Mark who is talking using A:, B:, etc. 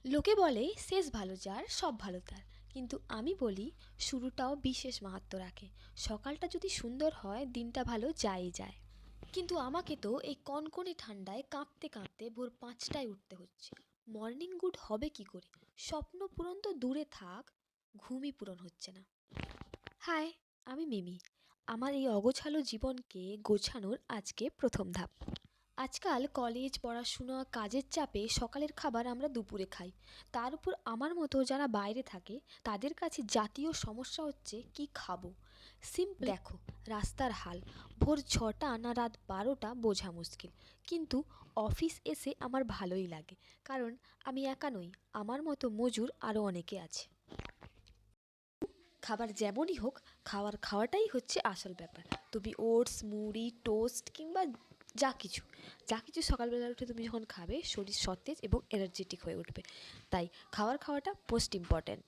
A: লোকে বলে শেষ ভালো যার সব ভালো তার, কিন্তু আমি বলি শুরুটাও বিশেষ মাহাত্ম্য রাখে। সকালটা যদি সুন্দর হয় দিনটা ভালো যাই যায়। কিন্তু আমাকে তো এই কনকনে ঠান্ডায় কাঁপতে কাঁপতে ভোর 5টায় উঠতে হচ্ছে। মর্নিং গুড হবে কি করে? স্বপ্ন পূরণ তো দূরে থাক, ঘুমই পূরণ হচ্ছে না। হাই, আমি মিমি। আমার এই অগোছালো জীবনকে গোছানোর আজকে প্রথম ধাপ। আজকাল কলেজ, পড়াশুনো, কাজের চাপে সকালের খাবার আমরা দুপুরে খাই। তার উপর আমার মতো যারা বাইরে থাকে তাদের কাছে জাতীয় সমস্যা হচ্ছে কি খাবো। দেখো, রাস্তার হাল। ভোর 6টা না রাত 12টা বোঝা মুশকিল, কিন্তু অফিস এসে আমার ভালোই লাগে, কারণ আমি একা নই, আমার মতো মজুর আরও অনেকে আছে। খাবার যেমনই হোক, খাওয়াটাই হচ্ছে আসল ব্যাপার। তুমি ওটস, মুড়ি, টোস্ট কিংবা যা কিছু যা কিছু সকালবেলা উঠে তুমি যখন খাবে, শরীর সতেজ এবং এনার্জেটিক হয়ে উঠবে। তাই খাওয়াটা মোস্ট ইম্পর্ট্যান্ট।